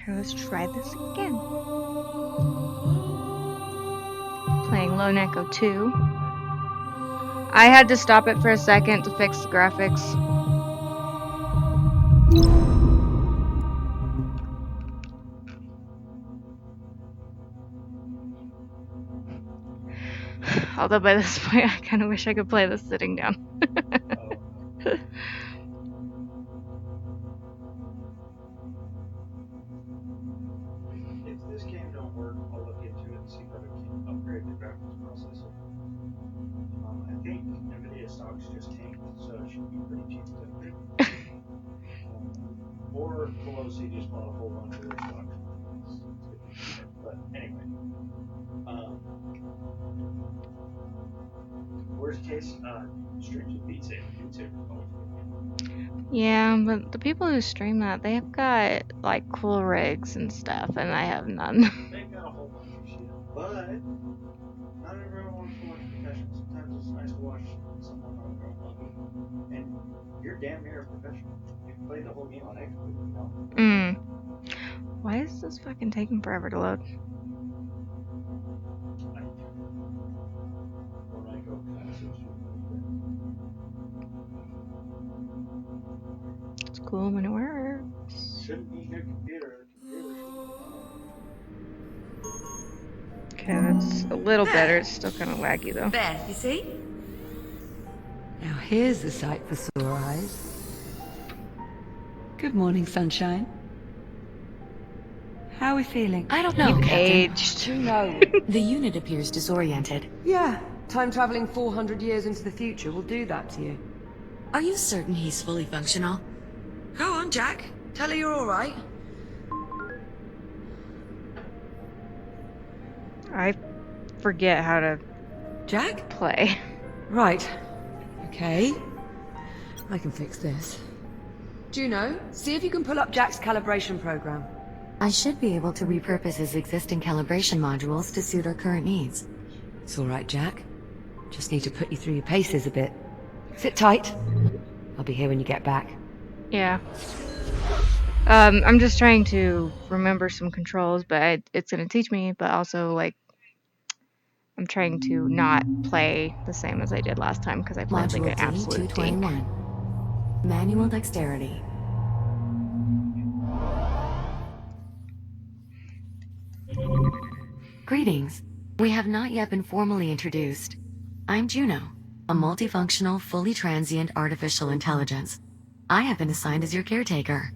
Okay, let's try this again. Playing Lone Echo 2. I had to stop it for a second to fix the graphics. Although by this point, I kind of wish I could play this sitting down. If this game don't work, I'll look into it and see if I can upgrade the graphics processor. I think NVIDIA stocks just tanked, so it should be pretty cheap to upgrade. Or Pelosi just bought a whole bunch of their stocks. But anyway. Worst case, streams with Beat Saber. Beat Saber always good. Yeah, but the people who stream that, they've got like cool rigs and stuff, and I have none. They've got a whole bunch of shit, but not everyone wants to watch professional. Sometimes it's nice to watch someone on their own level. And you're damn near a professional. You've played the whole game on expert, you know? Why is this fucking taking forever to load? When I go classes, It's cool when it works. shouldn't be your computer. Okay, that's a little better. It's still kind of laggy though. There, you see? Now here's a sight for sore eyes. Good morning, sunshine. How are we feeling? I don't know, You've Captain. aged. You know. The unit appears disoriented. Yeah, time traveling 400 years into the future will do that to you. Are you certain he's fully functional? Go on, Jack. Tell her you're all right. I forget how to Jack? play. Right. Okay. I can fix this. Juno, see if you can pull up Jack's calibration program. I should be able to repurpose his existing calibration modules to suit our current needs. It's all right, Jack. Just need to put you through your paces a bit. Sit tight. I'll be here when you get back. Yeah. I'm just trying to remember some controls, but it's gonna teach me, but also like I'm trying to not play the same as I did last time because I played like Module an absolute dink. D221. Manual dexterity. Greetings. We have not yet been formally introduced. I'm Juno, a multifunctional, fully transient artificial intelligence. I have been assigned as your caretaker.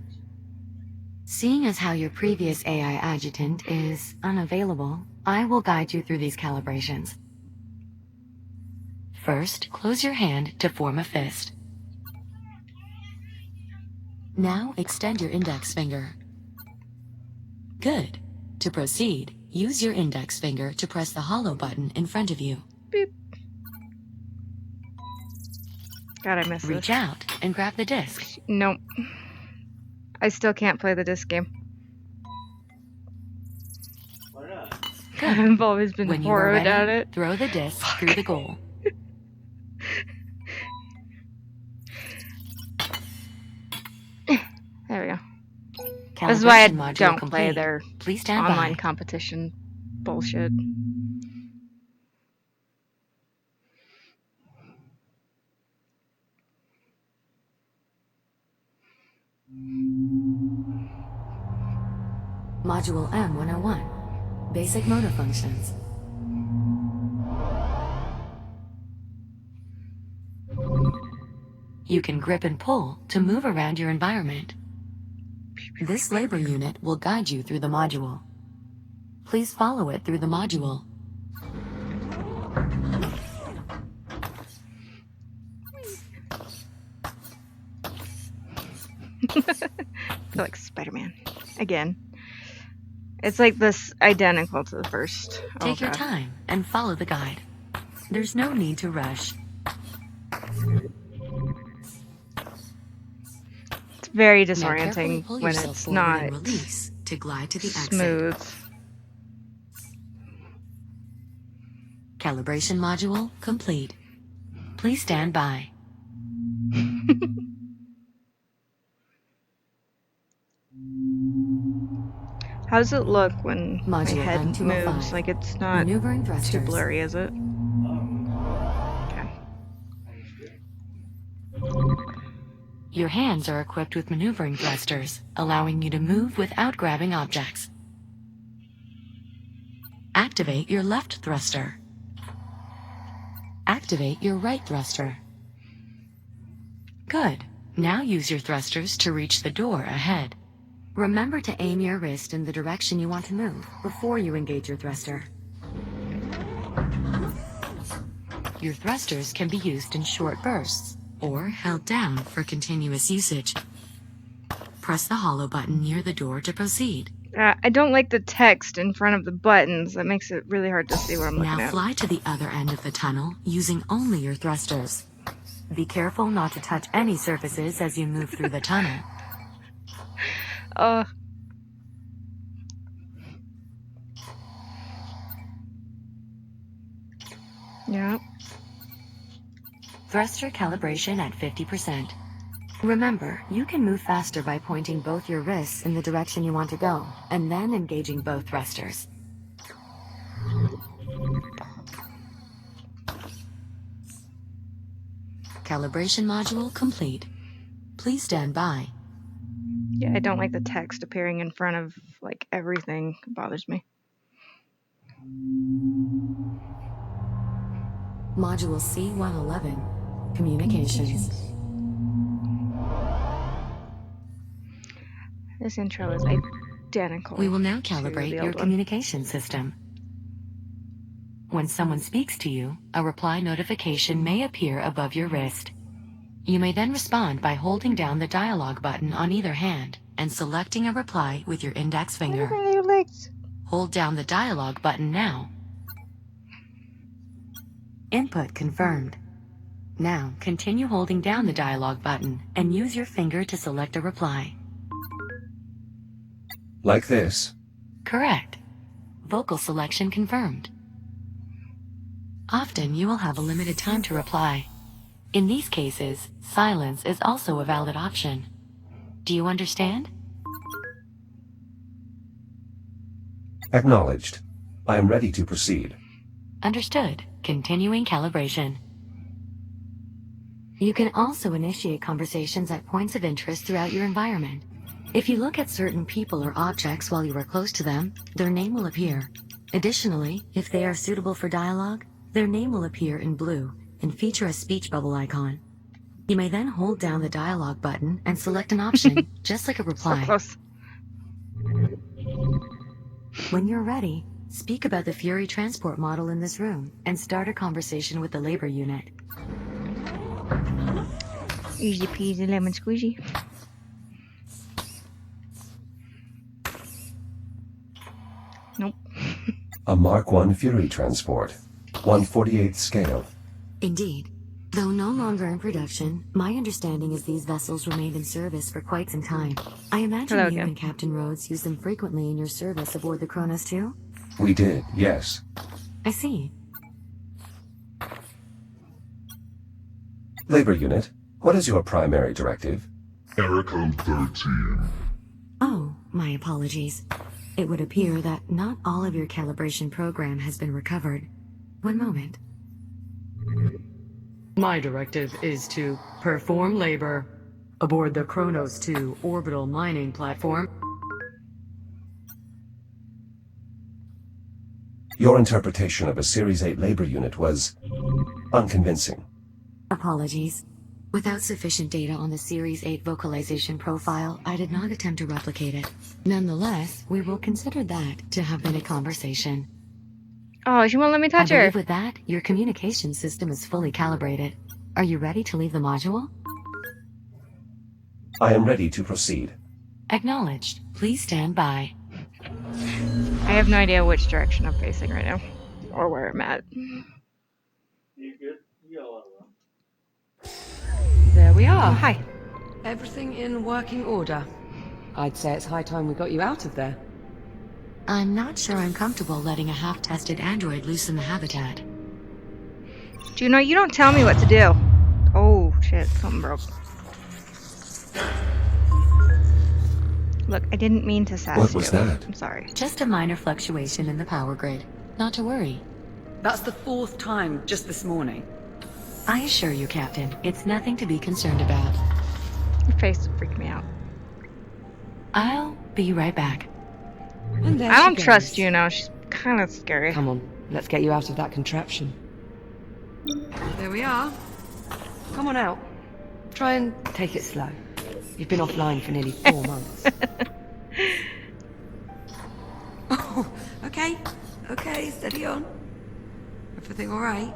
Seeing as how your previous AI adjutant is unavailable, I will guide you through these calibrations. First, close your hand to form a fist. Now extend your index finger. Good. To proceed, use your index finger to press the hollow button in front of you. Beep. God, I missed Reach this. out and grab the disc. Nope. I still can't play the disc game. Why not? I've always been When you are horrid ready, at it. throw the disc through the goal. There we go. This is why I Calibration module don't complete. play their Please stand online by. competition bullshit. Module M101. Basic motor functions. You can grip and pull to move around your environment. This labor unit will guide you through the module. Please follow it through the module. I feel like Spider-Man. Again. It's like this identical to the first. Take your time and follow the guide. There's no need to rush. It's very Now carefully disorienting pull when yourself it's forward not and release to glide to the exit. smooth. Calibration module complete. Please stand by. How's it look when my Module head M205. moves? Like, it's not Maneuvering too thrusters. blurry, is it? Okay. Your hands are equipped with maneuvering thrusters, allowing you to move without grabbing objects. Activate your left thruster. Activate your right thruster. Good. Now use your thrusters to reach the door ahead. Remember to aim your wrist in the direction you want to move before you engage your thruster. Your thrusters can be used in short bursts or held down for continuous usage. Press the hollow button near the door to proceed. I don't like the text in front of the buttons. That makes it really hard to see what I'm looking Now at. fly to the other end of the tunnel using only your thrusters. Be careful not to touch any surfaces as you move through the tunnel. Yeah. Thruster calibration at 50%. Remember, you can move faster by pointing both your wrists in the direction you want to go, and then engaging both thrusters. Calibration module complete. Please stand by. Yeah, I don't like the text appearing in front of, like, everything. It bothers me. Module C-111. Communications. This intro is identical. We will now to calibrate the your old one. communication system. When someone speaks to you, a reply notification may appear above your wrist. You may then respond by holding down the dialog button on either hand and selecting a reply with your index finger. Your legs. Hold down the dialog button now. Input confirmed. Now continue holding down the dialog button and use your finger to select a reply. Like this. Correct. Vocal selection confirmed. Often you will have a limited time to reply. In these cases, silence is also a valid option. Do you understand? Acknowledged. I am ready to proceed. Understood. Continuing calibration. You can also initiate conversations at points of interest throughout your environment. If you look at certain people or objects while you are close to them, their name will appear. Additionally, if they are suitable for dialogue, their name will appear in blue and feature a speech bubble icon. You may then hold down the dialog button and select an option, just like a reply. So close. When you're ready, speak about the Fury transport model in this room and start a conversation with the labor unit. Easy peasy lemon squeezy. Nope. A Mark I Fury transport. 1/48th scale. Indeed. Though no longer in production, my understanding is these vessels remained in service for quite some time. I imagine Hello you again. and Captain Rhodes used them frequently in your service aboard the Kronos too? We did, yes. I see. Labor unit, what is your primary directive? Error code 13. Oh, my apologies. It would appear that not all of your calibration program has been recovered. One moment. My directive is to perform labor aboard the Kronos 2 orbital mining platform. Your interpretation of a Series 8 labor unit was unconvincing. Apologies. Without sufficient data on the Series 8 vocalization profile, I did not attempt to replicate it. Nonetheless, we will consider that to have been a conversation. Oh, she won't let me I touch her. believe with that, your communication system is fully calibrated. Are you ready to leave the module? I am ready to proceed. Acknowledged. Please stand by. I have no idea which direction I'm facing right now. Or where I'm at. You good? You got a lot of them. There we Oh, are. hi. Everything in working order. I'd say it's high time we got you out of there. I'm not sure I'm comfortable letting a half-tested android loose in the habitat. Juno, you don't tell me what to do. Oh, shit. Something broke. Look, I didn't mean to sass What was you. that? I'm sorry. Just a minor fluctuation in the power grid. Not to worry. That's the 4th time just this morning. I assure you, Captain, it's nothing to be concerned about. Your face freaked me out. I'll be right back. And there I she don't trust goes. you now. She's kind of scary. Come on, let's get you out of that contraption. There we are. Come on out. Try and take it slow. You've been offline for nearly 4 months. Oh, okay. Okay, steady on. Everything all right?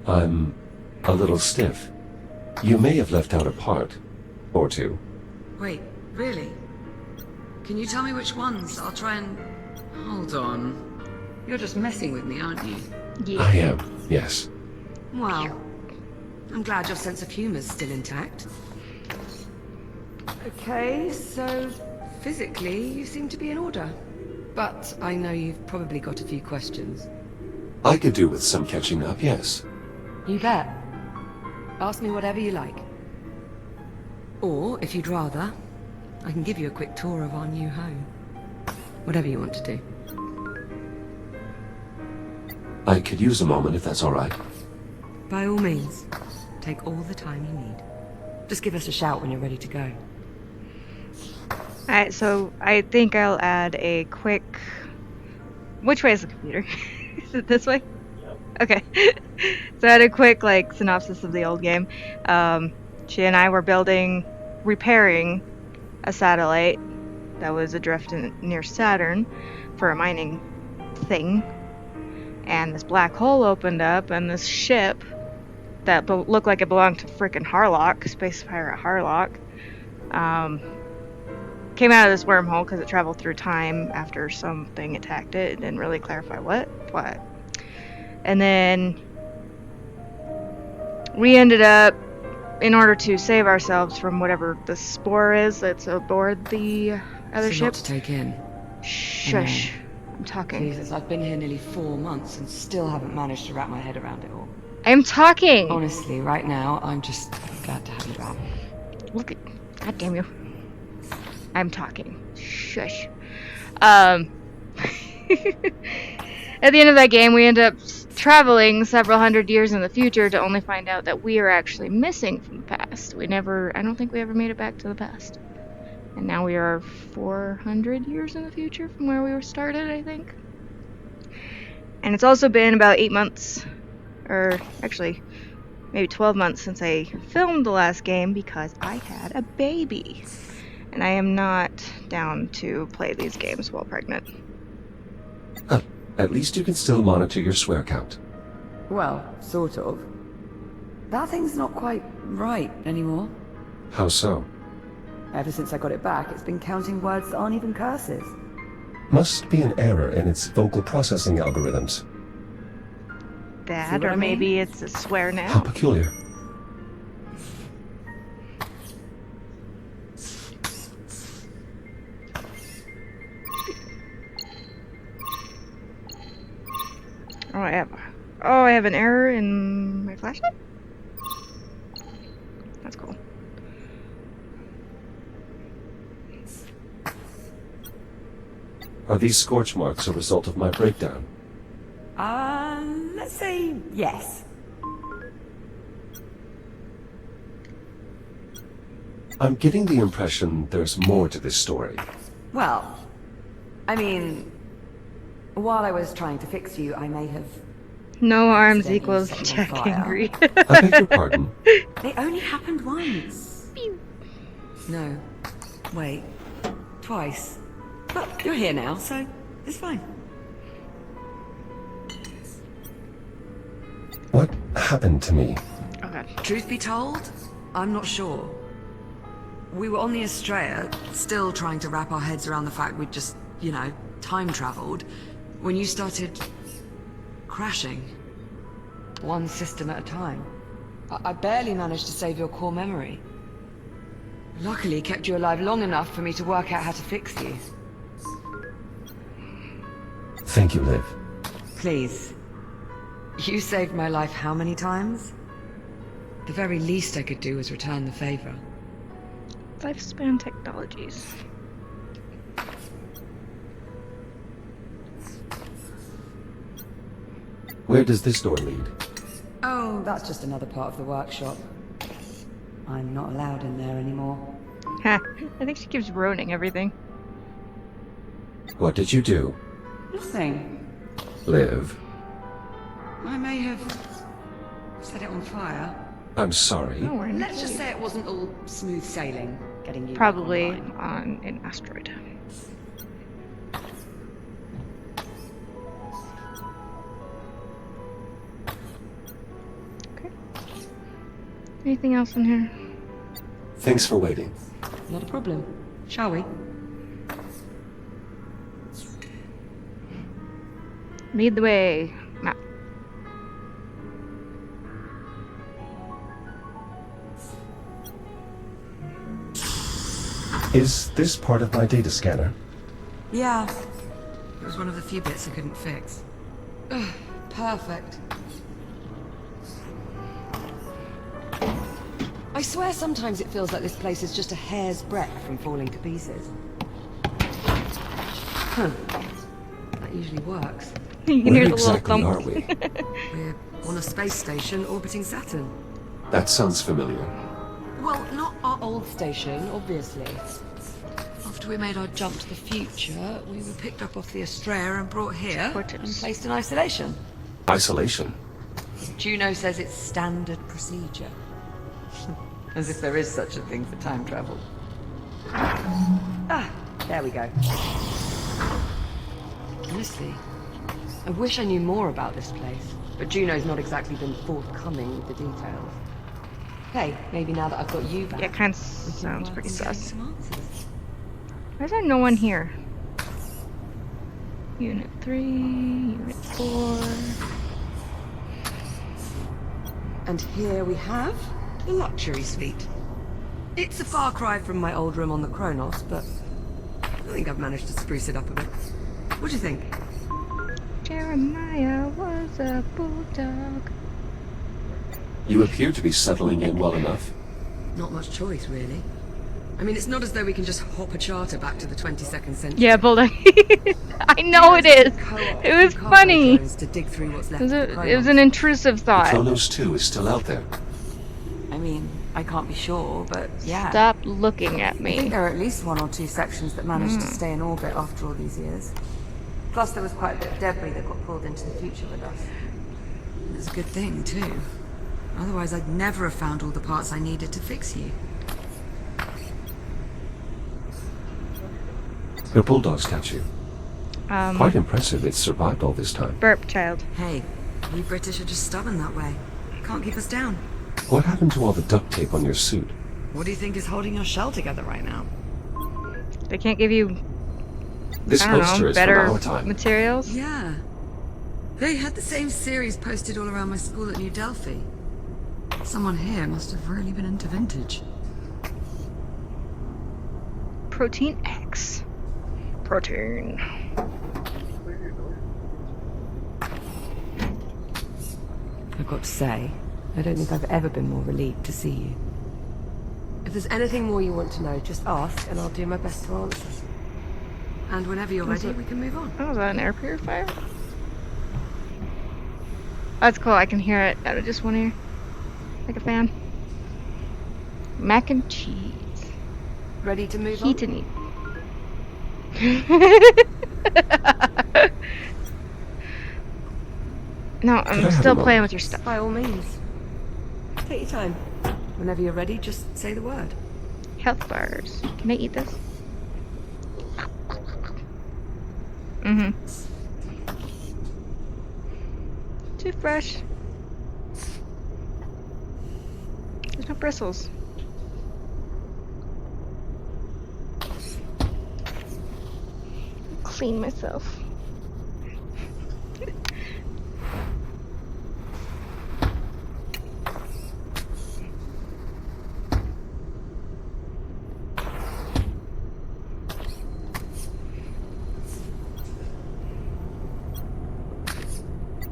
I'm a little stiff. You may have left out a part or two. Wait, really? Can you tell me which ones? I'll try and... Hold on. You're just messing with me, aren't you? Yeah. I am, yes. Well, I'm glad your sense of humor's still intact. Okay, so physically you seem to be in order. But I know you've probably got a few questions. I could do with some catching up, yes. You bet. Ask me whatever you like. Or, if you'd rather, I can give you a quick tour of our new home. Whatever you want to do. I could use a moment if that's all right. By all means, take all the time you need. Just give us a shout when you're ready to go. Alright, so I think I'll add a quick... Which way is the computer? Is it this way? Okay. So I had a quick, like, synopsis of the old game. She and I were repairing a satellite that was adrift near Saturn for a mining thing. And this black hole opened up, and this ship that looked like it belonged to frickin' Harlock, Space Pirate Harlock, came out of this wormhole because it traveled through time after something attacked it. It didn't really clarify what. And then we ended up, in order to save ourselves from whatever the spore is that's aboard the other It's a lot ship. to take in. Shush. I'm talking. Jesus, I've been here nearly 4 months and still haven't managed to wrap my head around it all. I'm talking! Honestly, right now, I'm just glad to have you back. Look at... God damn you. I'm talking. Shush. At the end of that game, we end up traveling several hundred years in the future to only find out that we are actually missing from the past. I don't think we ever made it back to the past. And now we are 400 years in the future from where we were started, I think. And it's also been about 8 months, or actually, maybe 12 months since I filmed the last game because I had a baby. And I am not down to play these games while pregnant. At least you can still monitor your swear count. Well, sort of. That thing's not quite right anymore. How so? Ever since I got it back, it's been counting words that aren't even curses. Must be an error in its vocal processing algorithms. That, what or I mean? maybe it's a swear How now. peculiar. I have an error in my flashlight? That's cool. Are these scorch marks a result of my breakdown? Let's say yes. I'm getting the impression there's more to this story. Well, I mean, while I was trying to fix you, I may have... No arms Steady, equals set on Jack fire. Angry. I beg your pardon. It only happened once. No. Wait. Twice. But you're here now, so it's fine. What happened to me? Okay. Truth be told, I'm not sure. We were on the Estrella, still trying to wrap our heads around the fact we'd just, time traveled, when you started... crashing. One system at a time. I barely managed to save your core memory. Luckily, kept you alive long enough for me to work out how to fix you. Thank you, Liv. Please. You saved my life how many times? The very least I could do was return the favor. Lifespan technologies. Where does this door lead? Oh, that's just another part of the workshop. I'm not allowed in there anymore. Ha! I think she keeps ruining everything. What did you do? Nothing. Liv. I may have set it on fire. I'm sorry. Oh, we're in Let's just Italy. say it wasn't all smooth sailing getting you back Probably online. on an asteroid. Okay. Anything else in here? Thanks for waiting. Not a problem. Shall we? Lead the way. Map. Is this part of my data scanner? Yeah. It was one of the few bits I couldn't fix. Ugh, perfect. I swear sometimes it feels like this place is just a hair's breadth from falling to pieces. Huh. That usually works. You can Where hear the little exactly thump. are we? We're on a space station orbiting Saturn. That sounds familiar. Well, not our old station, obviously. After we made our jump to the future, we were picked up off the Astrea and brought here Hiatus. and placed in isolation. Isolation. Juno says it's standard procedure. As if there is such a thing for time travel. Ah, there we go. Honestly, I wish I knew more about this place, but Juno's not exactly been forthcoming with the details. Hey, maybe now that I've got you back, Yeah, kind of we can sounds work pretty on getting sus. some answers. Why is there no one here? Unit 3, Unit 4. And here we have the luxury suite. It's a far cry from my old room on the Kronos, but I think I've managed to spruce it up a bit. What do you think? Jeremiah was a bulldog. You appear to be settling in well enough. Not much choice, really. I mean, it's not as though we can just hop a charter back to the 22nd century. Yeah, bulldog. I know it is. It was funny. To dig through what's It left was, of the it was an Kronos. intrusive The thought. Kronos 2 is still out there. I mean, I can't be sure, but yeah. Stop looking at I think me. there are at least 1 or 2 sections that managed to stay in orbit after all these years. Plus, there was quite a bit of debris that got pulled into the future with us. It's a good thing, too. Otherwise, I'd never have found all the parts I needed to fix you. Your bulldog statue. Quite Um, impressive it's survived all this time. burp, child. Hey, we British are just stubborn that way. Can't keep us down. What happened to all the duct tape on your suit? What do you think is holding your shell together right now? They can't give you, This I don't poster know, is from better our time. materials? Yeah. They had the same series posted all around my school at New Delphi. Someone here must have really been into vintage. Protein X. Protein. I've got to say, I don't think I've ever been more relieved to see you. If there's anything more you want to know, just ask and I'll do my best to answer. And whenever you're ready, we can move on. Oh, is that an air purifier? That's cool, I can hear it out of just one ear. Like a fan. Mac and cheese. Ready to move Heat on? and eat. No, Could I I'm have still a playing moment? with your stuff. By all means. Take your time. Whenever you're ready, just say the word. Health bars. Can I eat this? Mm-hmm. Toothbrush. There's no bristles. Clean myself.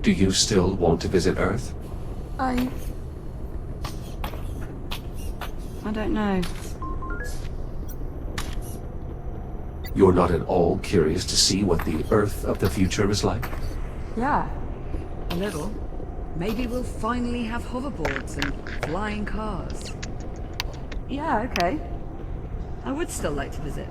Do you still want to visit Earth? I don't know. You're not at all curious to see what the Earth of the future is like? Yeah, a little. Maybe we'll finally have hoverboards and flying cars. Yeah, okay. I would still like to visit.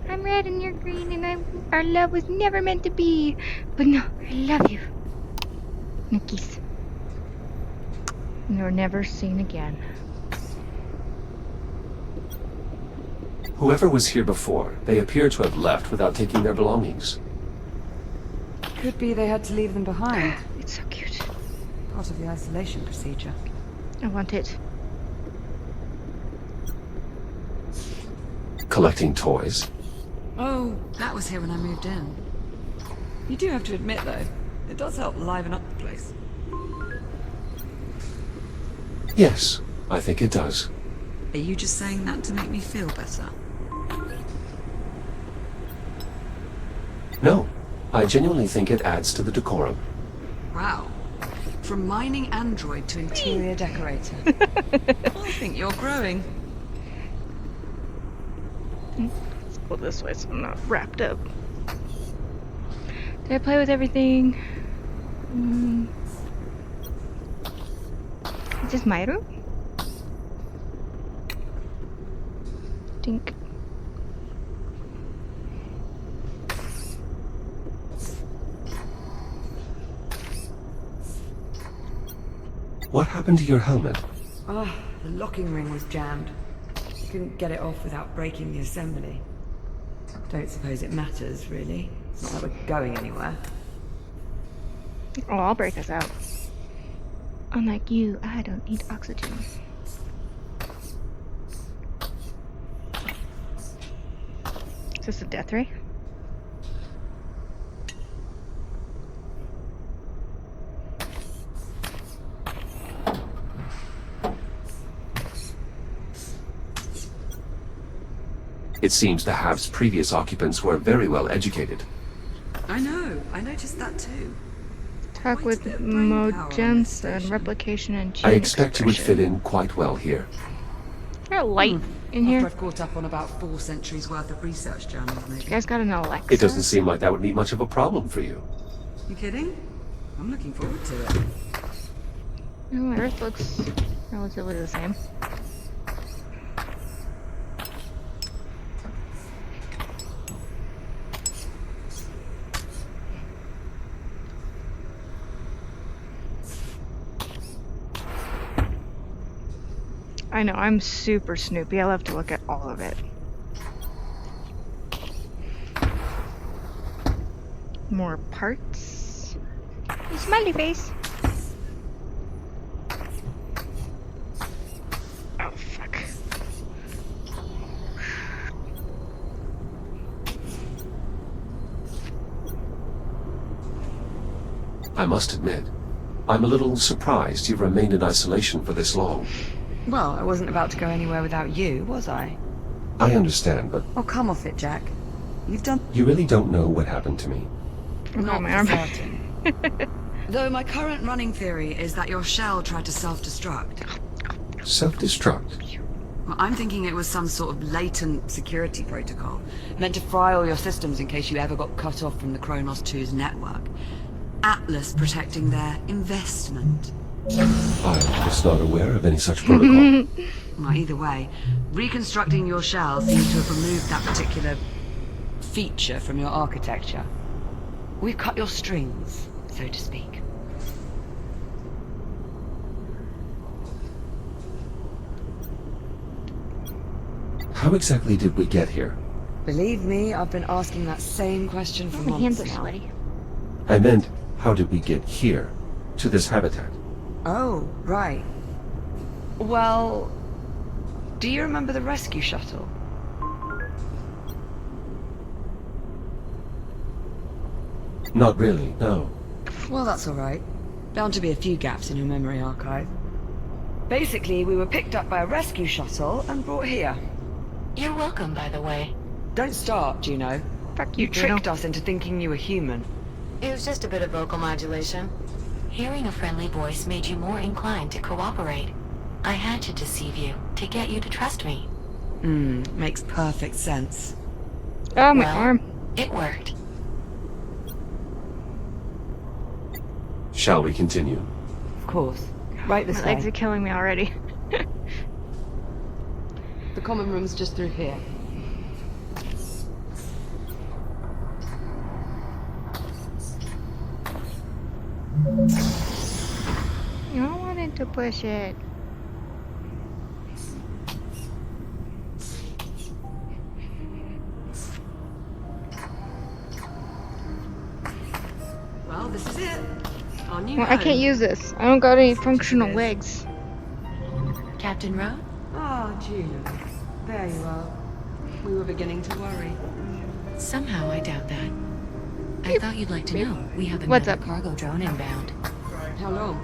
I'm red and you're green, and our love was never meant to be. But no, I love you. Nickies. And they were never seen again. Whoever was here before, they appear to have left without taking their belongings. Could be they had to leave them behind. It's so cute. Part of the isolation procedure. I want it. Collecting toys. Oh, that was here when I moved in. You do have to admit, though, it does help liven up the place. Yes, I think it does. Are you just saying that to make me feel better? No, I genuinely think it adds to the decorum. Wow. From mining android to interior decorator. I think you're growing. Let's go this way so I'm not wrapped up. Did I play with everything? Is this my room? Dink. What happened to your helmet? Oh, the locking ring was jammed. Couldn't get it off without breaking the assembly. Don't suppose it matters, really. It's not like we're going anywhere. Oh, I'll break us out. Unlike you, I don't need oxygen. Is this a death ray? It seems the Have's previous occupants were very well educated. I know. I noticed that too. Talk Quite a with bit of brain power in this Mogens and station. replication and I gene expect you would expression. fit in quite well here. Is there a light in here? After I've caught up on about 4 centuries worth of research journals, maybe. You guys got an Alexa? It doesn't seem like that would be much of a problem for you. You kidding? I'm looking forward to it. No, Earth looks relatively the same. I know, I'm super snoopy. I love to look at all of it. More parts. Smiley face. Oh, fuck. I must admit, I'm a little surprised you've remained in isolation for this long. Well, I wasn't about to go anywhere without you, was I? I understand, but Oh, come off it, Jack. You've done you really don't know what happened to me. Oh, my for arm. certain. Though my current running theory is that your shell tried to self-destruct. Self-destruct? Well, I'm thinking it was some sort of latent security protocol, meant to fry all your systems in case you ever got cut off from the Kronos 2's network. Atlas protecting their investment. I was not aware of any such protocol. Well, either way, reconstructing your shell seems to have removed that particular feature from your architecture. We've cut your strings, so to speak. How exactly did we get here? Believe me, I've been asking that same question for My hands months are now. sweaty. I meant, how did we get here? To this habitat? Oh, right. Well, do you remember the rescue shuttle? Not really, no. Well, that's all right. Bound to be a few gaps in your memory archive. Basically, we were picked up by a rescue shuttle and brought here. You're welcome, by the way. Don't start, Juno. Fuck You you, Juno. tricked us into thinking you were human. It was just a bit of vocal modulation. Hearing a friendly voice made you more inclined to cooperate. I had to deceive you to get you to trust me. Makes perfect sense. Oh, my Well, arm. it worked. Shall we continue? Of course. Right this My legs way. are killing me already. The common room's just through here. I wanted to push it. Well, this is it. Our new Well, I can't home. use this. I don't got any Such as functional it is. legs. Captain Rowe? Ah, Juno. There you are. We were beginning to worry. Somehow I doubt that. I thought you'd like to know. We have What's another up? cargo drone inbound. How long?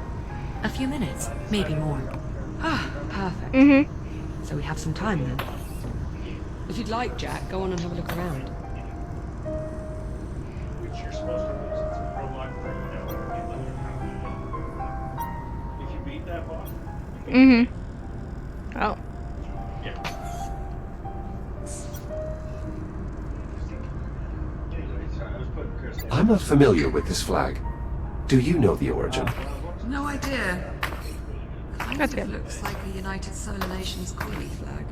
A few minutes, maybe more. Ah, perfect. Mm-hmm. So we have some time then. If you'd like, Jack, go on and have a look around. Which you're supposed to lose. It's a prologue for you know. If you beat that boss, you beat Mm-hmm. Oh. Yeah. Anyway, sorry, I was putting Chris down. I'm not familiar with this flag. Do you know the origin? No idea. Kind That's of good. looks like a United Solar Nations colony flag.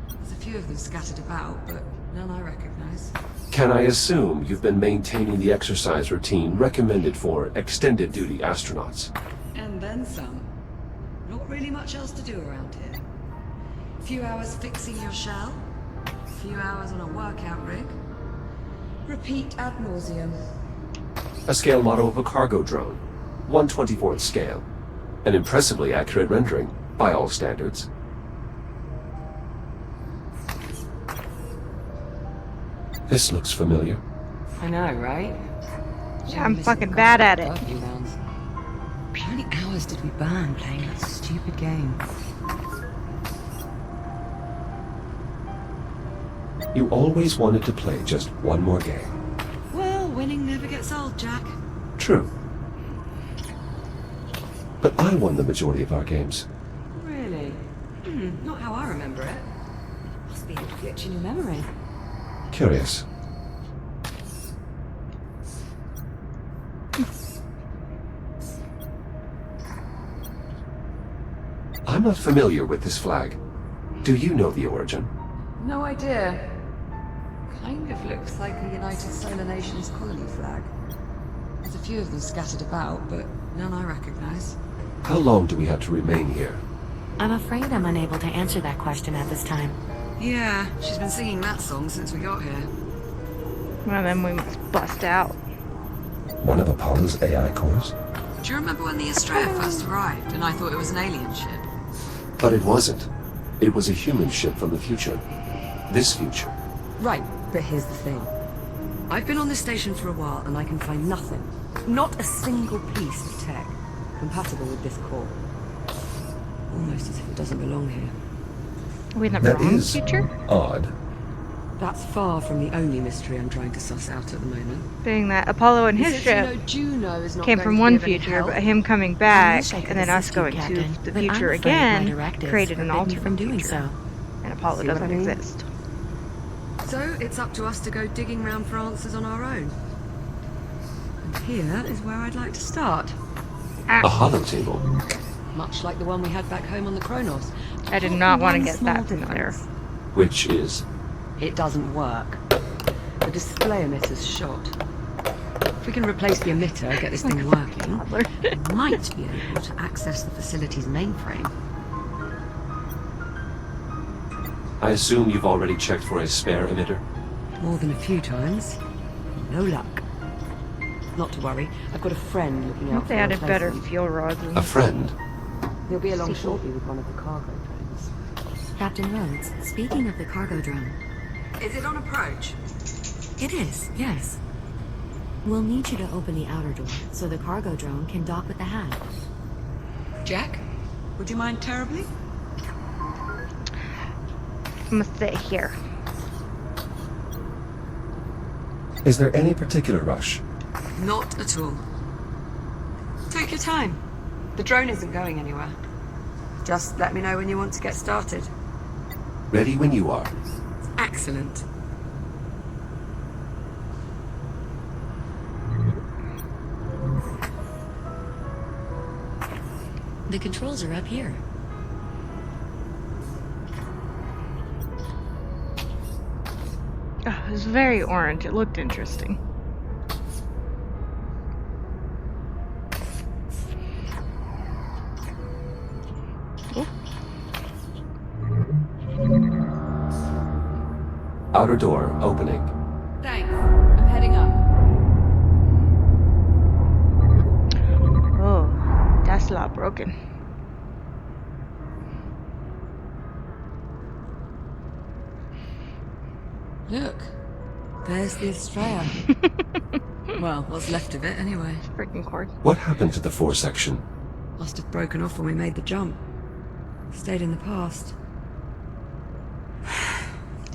There's a few of them scattered about, but none I recognize. Can I assume you've been maintaining the exercise routine recommended for extended duty astronauts? And then some. Not really much else to do around here. A few hours fixing your shell, a few hours on a workout rig. Repeat ad nauseum. A scale model of a cargo drone. 1/24th scale. An impressively accurate rendering, by all standards. This looks familiar. I know, right? Yeah, I'm fucking bad at it. Perfume rounds. How many hours did we burn playing that stupid game? You always wanted to play just one more game. Well, winning never gets old, Jack. True. But I won the majority of our games. Really? Not how I remember it. Must be a glitch in your memory. Curious. I'm not familiar with this flag. Do you know the origin? No idea. Kind of looks like a United Solar Nations colony flag. There's a few of them scattered about, but none I recognize. How long do we have to remain here? I'm afraid I'm unable to answer that question at this time. Yeah, she's been singing that song since we got here. Well, then we must bust out. One of Apollo's AI cores? Do you remember when the Estrella first arrived and I thought it was an alien ship? But it wasn't. It was a human ship from the future. This future. Right, but here's the thing. I've been on this station for a while and I can find nothing. Not a single piece of tech compatible with this core. Almost as if it doesn't belong here. Are we in the That wrong is future? odd. That's far from the only mystery I'm trying to suss out at the moment. Being that Apollo and his Since ship Juno is not came going from to one be of any future, help, but him coming I back wish I could and then us assist you, going Captain, to the but I'm future afraid my again directives created an forbid me alternate from doing future. so. And Apollo See what I doesn't mean? exist. So it's up to us to go digging round for answers on our own. And here is where I'd like to start. A hollow table. much like the one we had back home on the Kronos. I did Apart not from want to one get small that familiar. difference. Which is? It doesn't work. The display emitter's shot. If we can replace the emitter, get this thing working, we might be able to access the facility's mainframe. I assume you've already checked for a spare emitter? More than a few times. No luck. Not to worry, I've got a friend looking I out hope for they a added better replacement. fuel rods. A friend? He'll be along Sequel. shortly with one of the cargo trains. Captain Rhodes, speaking of the cargo drone. Is it on approach? It is, yes. We'll need you to open the outer door so the cargo drone can dock with the HAT. Jack? Would you mind terribly? I'm gonna sit here. Is there any particular rush? Not at all. Take your time. The drone isn't going anywhere. Just let me know when you want to get started. Ready when you are. Excellent. The controls are up here. Oh, it was very orange. It looked interesting. Oh. Outer door opening. Thanks. I'm heading up. Oh, that's a lot broken. Look, there's the Estrella. Well, what's left of it anyway. Freaking cord. What happened to the 4 section? Must have broken off when we made the jump. Stayed in the past.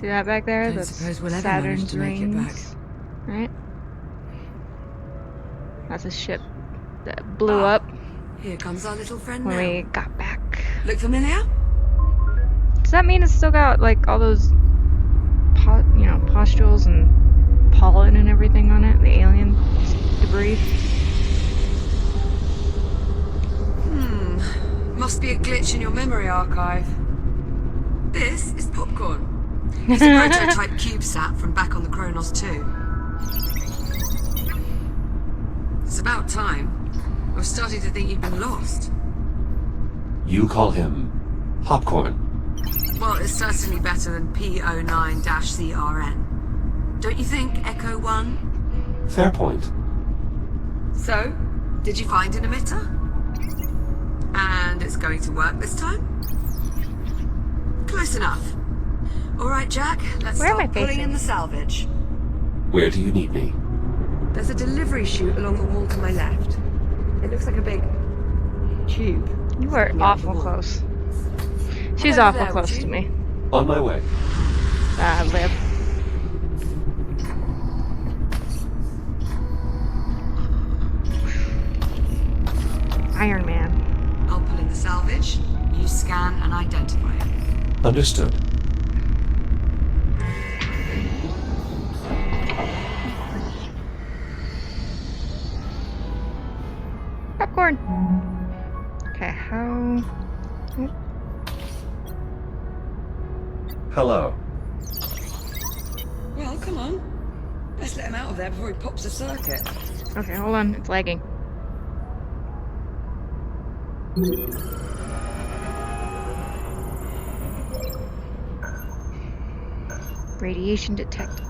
See that back there? Don't That's suppose we'll ever manage Saturn's to make it back. rings. Right? That's a ship that blew up Here comes our little friend when now. we got back. Look familiar? Does that mean it's still got like all those, pustules and pollen and everything on it? The alien debris? Must be a glitch in your memory archive. This is popcorn. It's a prototype CubeSat from back on the Kronos 2. It's about time. I was starting to think you'd been lost. You call him Popcorn. Well, it's certainly better than P09-CRN. Don't you think, Echo 1? Fair point. So, did you find an emitter? And it's going to work this time? Close enough. All right, Jack, let's Where am I start pulling facing? in the salvage. Where do you need me? There's a delivery chute along the wall to my left. It looks like a big tube. You were sticking out the awful wall. close. She's Over awful there, would close you? to me. On my way. Liv. Iron Man. I'll pull in the salvage. You scan and identify it. Understood. Popcorn. Okay, how? Hello. Well, come on. Let's let him out of there before he pops a circuit. Okay, hold on. It's lagging. Radiation detected.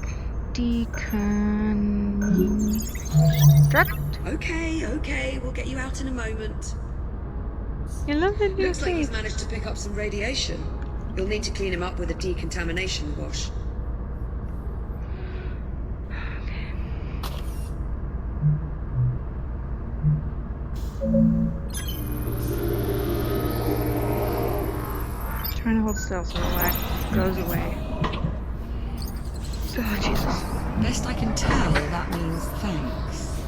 Deconstruct? Okay, we'll get you out in a moment. You love the new Looks like he's face. managed to pick up some radiation. You'll need to clean him up with a decontamination wash. Trying to hold still so the lag goes away. Oh, Jesus. Best I can tell, that means thanks.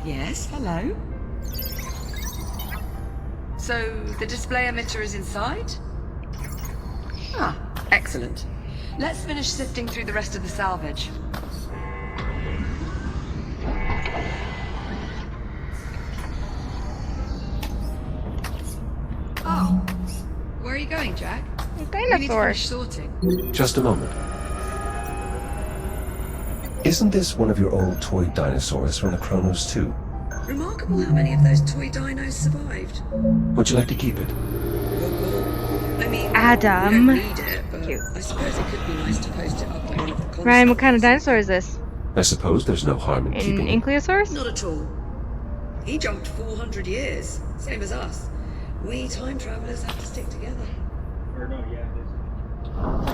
Yes, hello? So, the display emitter is inside? Ah, excellent. Let's finish sifting through the rest of the salvage. Oh, where are you going, Jack? A We need to dinosaur. finish sorting. Just a moment. Isn't this one of your old toy dinosaurs from the Kronos 2? Remarkable how many of those toy dinos survived. Would you like to keep it? I mean, Adam. we don't need it, but Cute. I suppose it could be nice to post it up on one of the consoles. Ryan, what kind of dinosaur is this? I suppose there's no harm in An keeping it. Ankylosaurus? Not at all. He jumped 400 years, same as us. We time travelers have to stick together. Or no, yeah, it is.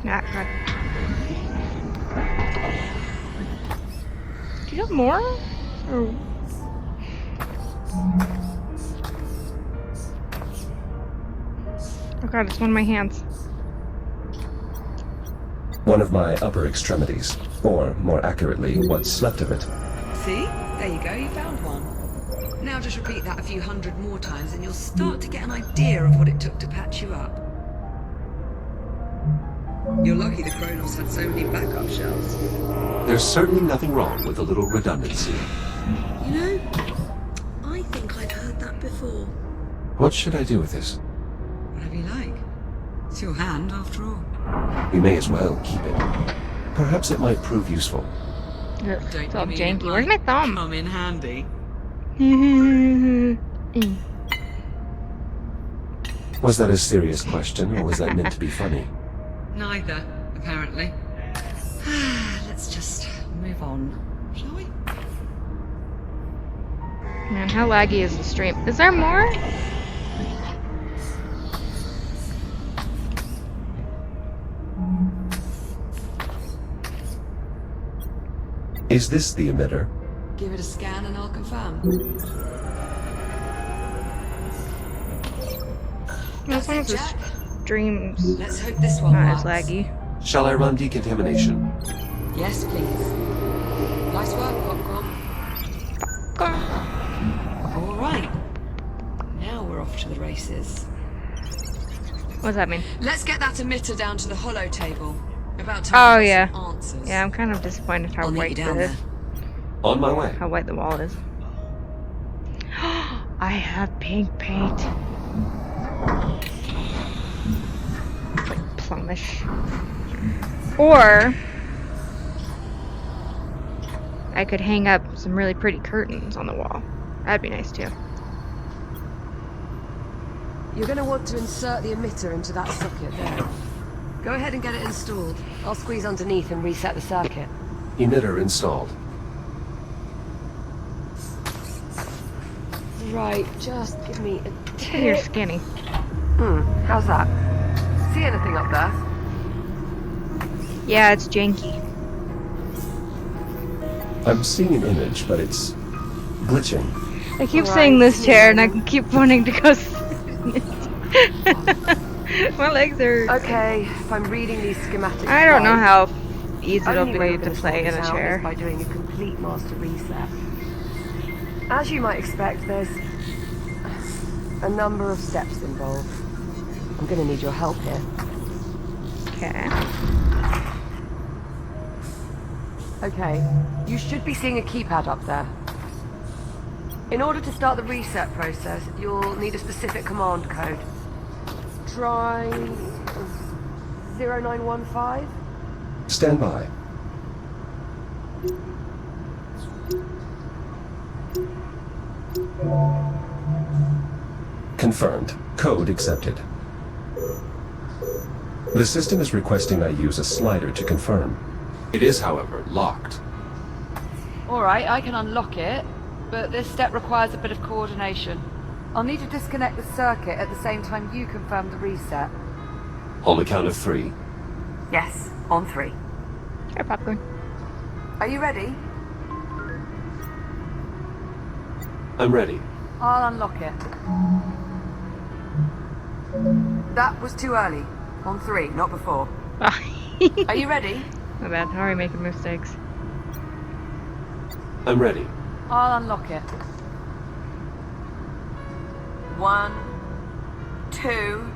Ah, God. Do you have more? Or... Oh God, it's one of my hands. One of my upper extremities, or more accurately, what's left of it. See? There you go, you found one. Now just repeat that a few hundred more times and you'll start to get an idea of what it took to patch you up. You're lucky the Kronos had so many backup shells. There's certainly nothing wrong with a little redundancy. You know, I think I've heard that before. What should I do with this? Whatever you like. It's your hand, after all. We may as well keep it. Perhaps it might prove useful. Ugh, Don't it's all you mean janky. it Where's my might thumb? come in handy? Was that a serious question, or was that meant to be funny? Neither, apparently. Let's just move on, shall we? Man, how laggy is the stream? Is there more? Is this the emitter? Give it a scan and I'll confirm. This one of the streams Let's hope this one not as works. laggy. Shall I run decontamination? Yes, please. Nice work, Popcorn. All right. Now we're off to the races. What does that mean? Let's get that emitter down to the hollow table. About Oh, time for yeah. some answers. Yeah, I'm kind of disappointed how I'll meet you white down it is. there. On my way. How white the wall is. I have pink paint. Like plumish. Or I could hang up some really pretty curtains on the wall. That'd be nice too. You're going to want to insert the emitter into that socket there. Go ahead and get it installed. I'll squeeze underneath and reset the circuit. Emitter installed. Right, just give me a You're tick. skinny. How's that? See anything up there? Yeah, it's janky. I'm seeing an image, but it's glitching. I keep Alright, saying this chair and I sneezing. keep wanting to go sit in it. My legs are... Okay, if I'm reading these schematics I don't know right, how easy it'll only way be we're to gonna play sort in a this out chair. is by doing a complete master reset. As you might expect, there's a number of steps involved. I'm going to need your help here. Okay. Okay, you should be seeing a keypad up there. In order to start the reset process, you'll need a specific command code. Try 0915. Stand by. Confirmed. Code accepted. The system is requesting I use a slider to confirm. It is, however, locked. Alright, I can unlock it, but this step requires a bit of coordination. I'll need to disconnect the circuit at the same time you confirm the reset. On the count of 3. Yes, on 3. Sure, popcorn. Are you ready? I'm ready. I'll unlock it. That was too early. On 3, not before. Are you ready? My bad. How are we making mistakes? I'm ready. I'll unlock it. 1, 2,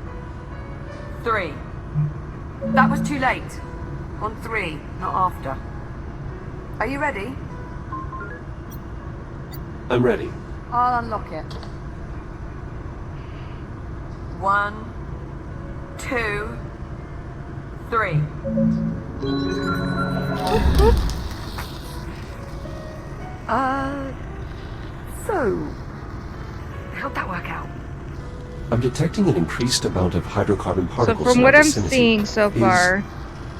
3. That was too late. On 3, not after. Are you ready? I'm ready. I'll unlock it. 1, 2, 3. So, how'd that work out? I'm detecting an increased amount of hydrocarbon So particles from in what our I'm vicinity. seeing so Is far,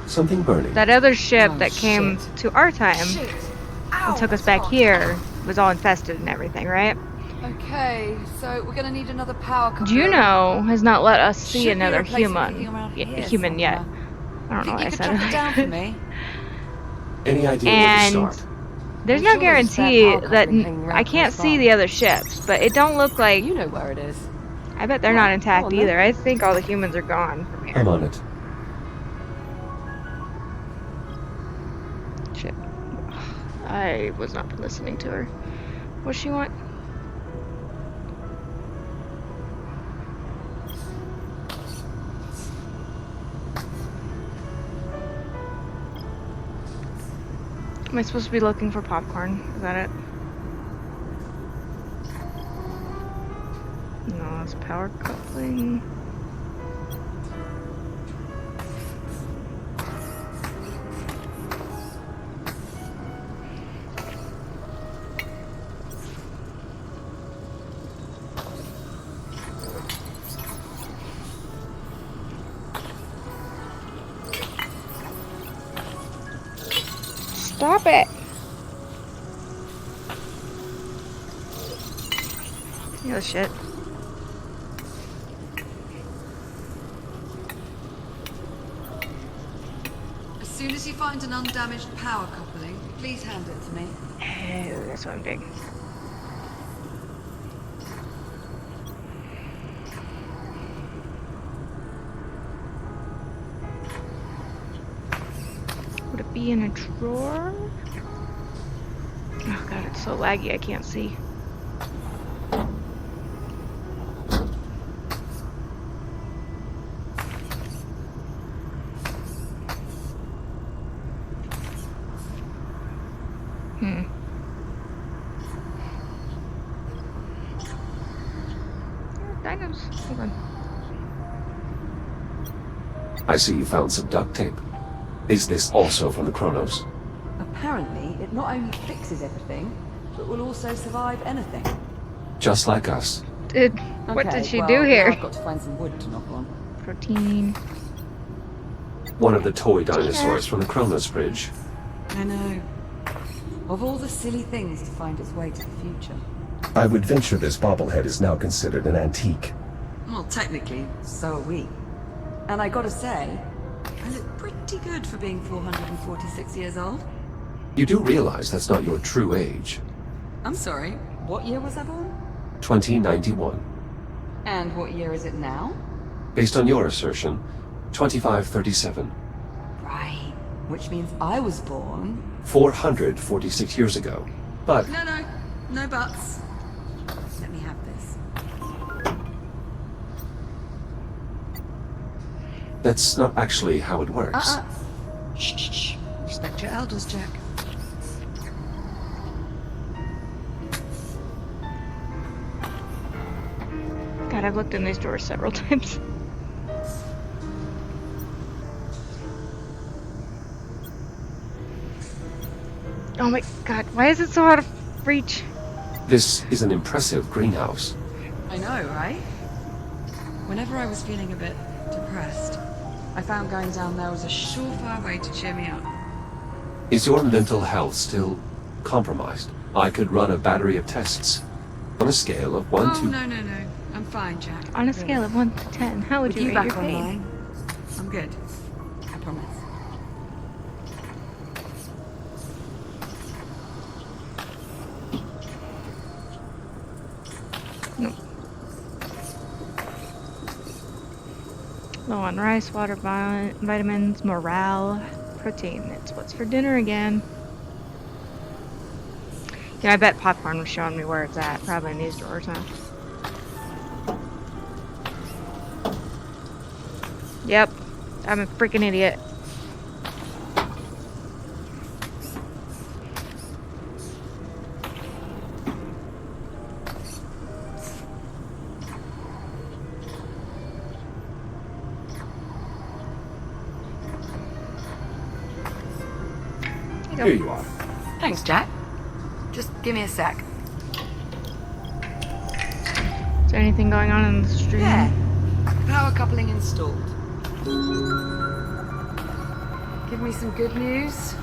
something burning. that other ship Oh, that came shit. to our time Shit. and Ow, took us that's back hot. here was all infested and everything, right? Okay, so we're gonna need another power couple. Juno has not let us see Should be another replacing human. anything around here Human yet. somewhere. I don't know Think why I you could said track it. it down for me? Any idea And where to start? there's I'm no sure there's a spare guarantee power that coupling hanging around I can't close see by. the other ships, but it don't look like. You know where it is. I bet they're Well, not go intact on then. either. I think all the humans are gone from here. I'm on it. Shit. I was not listening to her. What's she want? Am I supposed to be looking for popcorn? Is that it? No, it's power coupling. Stop it! Oh shit. As soon as you find an undamaged power coupling, please hand it to me. Oh, that's one big. Would it be in a drawer? Oh god, it's so laggy I can't see. Dinos. Hold on. I see you found some duct tape. Is this also from the Chronos? Apparently, it not only fixes everything, but will also survive anything. Just like us. What did she well, do here? I've got to find some wood to knock on. Protein. One of the toy dinosaurs from the Chronos Bridge. I know. Of all the silly things to find its way to the future. I would venture this bobblehead is now considered an antique. Well, technically, So are we. And I gotta say, I look pretty good for being 446 years old. You do realize that's not your true age. I'm sorry. What year was I born? 2091. And what year is it now? Based on your assertion, 2537. Right. Which means I was born... 446 years ago. But no buts. Let me have this. that's not actually how it works. Shh. Respect your elders, Jack. God, I've looked in these drawers several times. Oh my god, why is it so out of reach? This is an impressive greenhouse. I know, right? Whenever I was feeling a bit depressed, I found going down there was a surefire way to cheer me up. Is your mental health still compromised? I could run a battery of tests. On a scale of 1 to... No. I'm fine, Jack. On a scale of 1 to 10, how would With you you rate your back pain? online, I'm good. I promise. No. Low on rice, water, vitamins, morale, protein. It's what's for dinner again. Yeah, I bet popcorn was showing me where it's at. Probably in these drawers, huh? Yep. I'm a freaking idiot. Here you are. Thanks, Jack. Just give me a sec. Is there anything going on in the stream? Yeah. Power coupling installed. Give me some good news.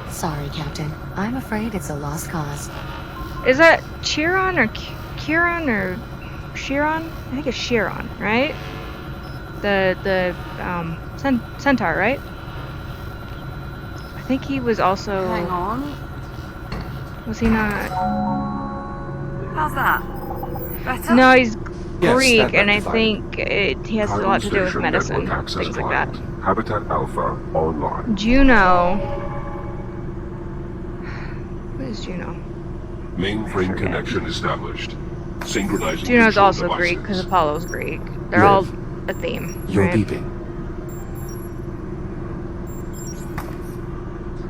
Sorry, Captain. I'm afraid it's a lost cause. Is that Chiron or Chiron or Chiron? I think it's Chiron, right? The centaur, right? I think he was also. Hang on. Was he not? How's that? Better? No, he's Yes, Greek, that and I rectified. think he has a lot to do with Station medicine, network access things like that. client. Habitat Alpha online. Juno. is Juno? Mainframe connection established. Synchronizing Juno's control also Greek because devices. Apollo's Greek. They're Liv, all a theme. You're right? beeping.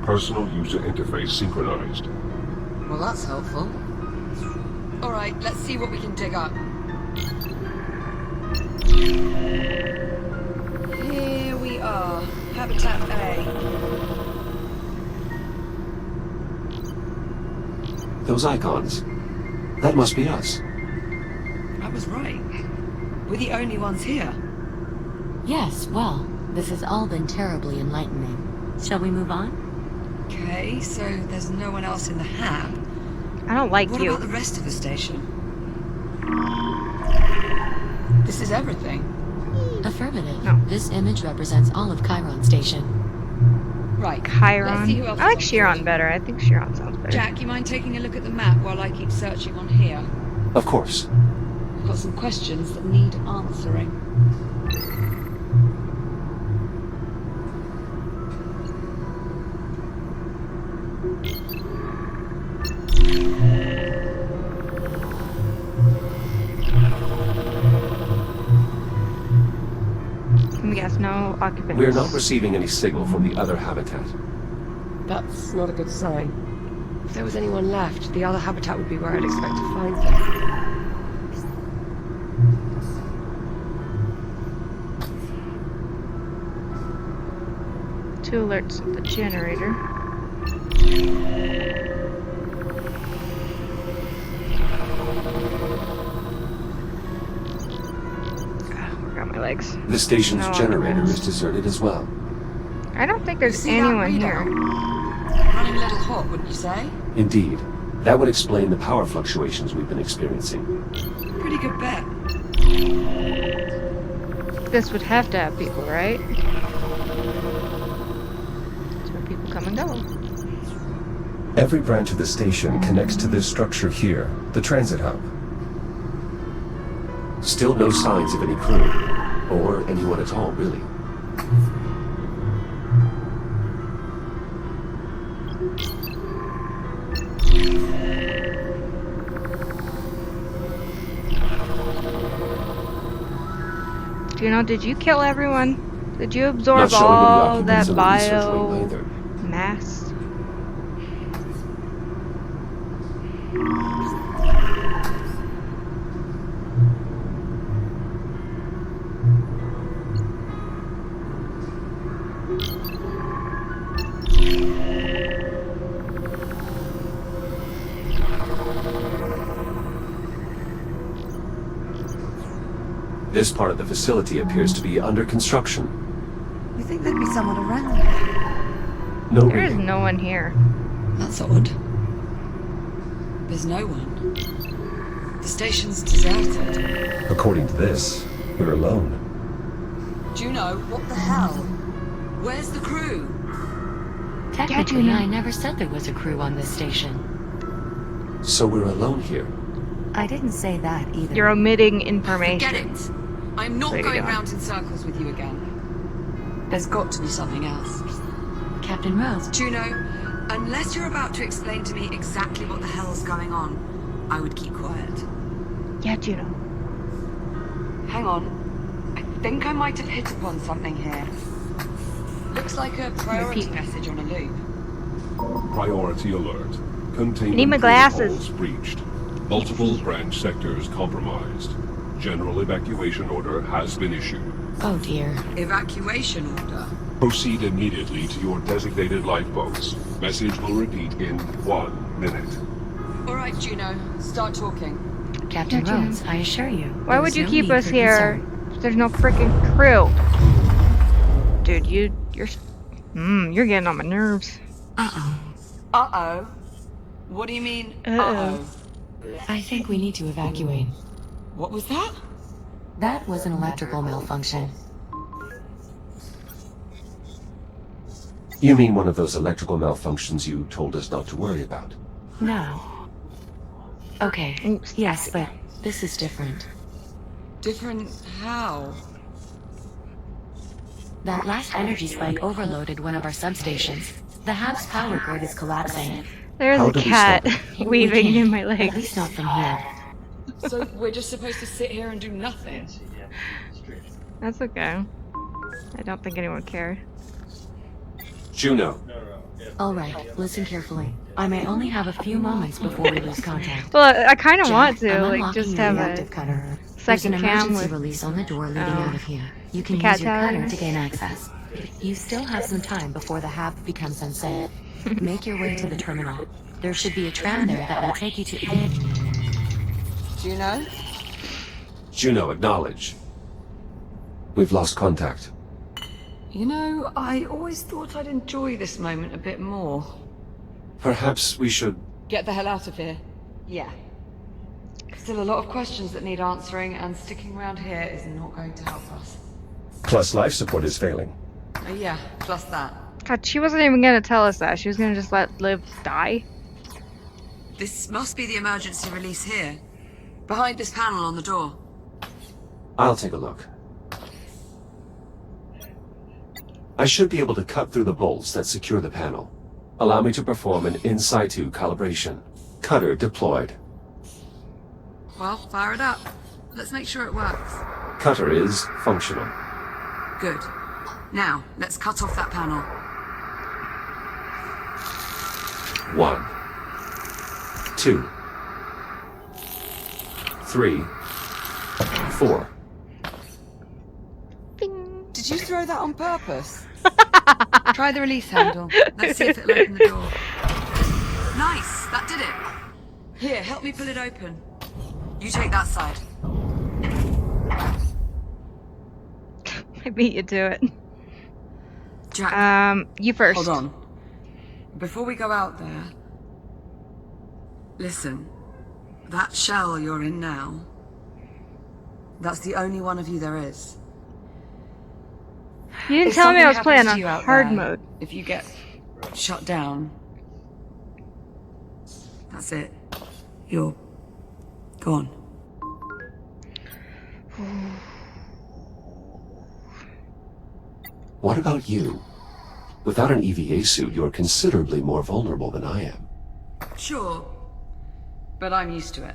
Personal user interface synchronized. Well, that's helpful. All right, let's see what we can dig up. Here we are. Habitat A. Those icons. That must be us. I was right. We're the only ones here. Yes, well, this has all been terribly enlightening. Shall we move on? Okay, so there's no one else in the hab. I don't like What you. about the rest of the station? This is everything. Affirmative. No. This image represents all of Chiron Station. Right. Chiron. Let's see who else I like is on Chiron board. better. I think Chiron sounds better. Jack, you mind taking a look at the map while I keep searching on here? Of course. I've got some questions that need answering. Let me guess, no occupants. We're not receiving any signal from the other habitat. That's not a good sign. If there was anyone left, the other habitat would be where I'd expect to find them. Two alerts at the generator. Work out my legs. The station's No generator occupants. is deserted as well. I don't think there's See that anyone readout? here. Running a little hot, wouldn't you say? Indeed. That would explain the power fluctuations we've been experiencing. Pretty good bet. This would have to have people, right? That's where people come and go. Every branch of the station connects to this structure here, the transit hub. Still no signs of any crew, or anyone at all, really. Juno, did you kill everyone? Did you Not absorb showing any all occupants that in the research wing bio either. mass? This part of the facility appears to be under construction. You think there'd be someone around here? No There is reading. no one here. That's odd. There's no one. The station's deserted. According to this, we're alone. Juno, what the hell? Where's the crew? Technically, Juno. I never said there was a crew on this station. So we're alone here. I didn't say that either. You're omitting information. Forget it. I'm not There you going go. round in circles with you again. There's got to be something else. Captain Rose. Juno, unless you're about to explain to me exactly what the hell's going on, I would keep quiet. Yeah, Juno. Hang on. I think I might have hit upon something here. Looks like a priority Repeat. message on a loop. Priority alert. Containment need my glasses. protocols breached. Multiple branch sectors compromised. General evacuation order has been issued. Oh dear. Evacuation order. Proceed immediately to your designated lifeboats. Message will repeat in 1 minute. All right, Juno, start talking. Captain Yeah, Juno. Rhodes, I assure you. Why there would is you no keep need us for here? concern. There's no freaking crew. Dude, you're getting on my nerves. Uh-oh. Uh-oh. What do you mean, Uh-oh. uh-oh? I think we need to evacuate. What was that? That was an electrical malfunction. You mean one of those electrical malfunctions you told us not to worry about? No. Okay. Oops. Yes, but this is different. Different how? That last energy spike overloaded one of our substations. The hab's power grid is collapsing. There's How a do we cat stop it? weaving We in can't, my at legs. least not from here. So we're just supposed to sit here and do nothing? Fancy, yeah. Straight. That's okay. I don't think anyone cared. Juno, No. If All the right, other listen person carefully. did I may it, only have a few moments before we lose contact. Well, I kind of Jack, want to, I'm like, unlocking just your have reactive a cutter. There's an second cam emergency with release on the door leading out of here. You the can cat use your tower. cutter to gain access. You still have some time before the hab becomes unsafe. Make your way to the terminal. There should be a tram there that will take you to... Do you know? Juno, acknowledge. We've lost contact. You know, I always thought I'd enjoy this moment a bit more. Perhaps we should... Get the hell out of here. Yeah. Still a lot of questions that need answering, and sticking around here is not going to help us. Plus life support is failing. Yeah, plus that. God, she wasn't even gonna tell us that. She was gonna just let Liv die. This must be the emergency release here. Behind this panel on the door. I'll take a look. I should be able to cut through the bolts that secure the panel. Allow me to perform an in situ calibration. Cutter deployed. Well, fire it up. Let's make sure it works. Cutter is functional. Good. Now, let's cut off that panel. 1, 2, 3, 4. Did you throw that on purpose? Try the release handle. Let's see if it'll open the door. Nice! That did it! Here, help me pull it open. You take that side. I beat you to it. Jack, You first. hold on. Before we go out there... Listen. That shell you're in now... That's the only one of you there is. You didn't If tell me I was something playing happens to on you out hard there, mode. If you get shut down... That's it. You're... gone. What about you? Without an EVA suit, you're considerably more vulnerable than I am. Sure. But I'm used to it.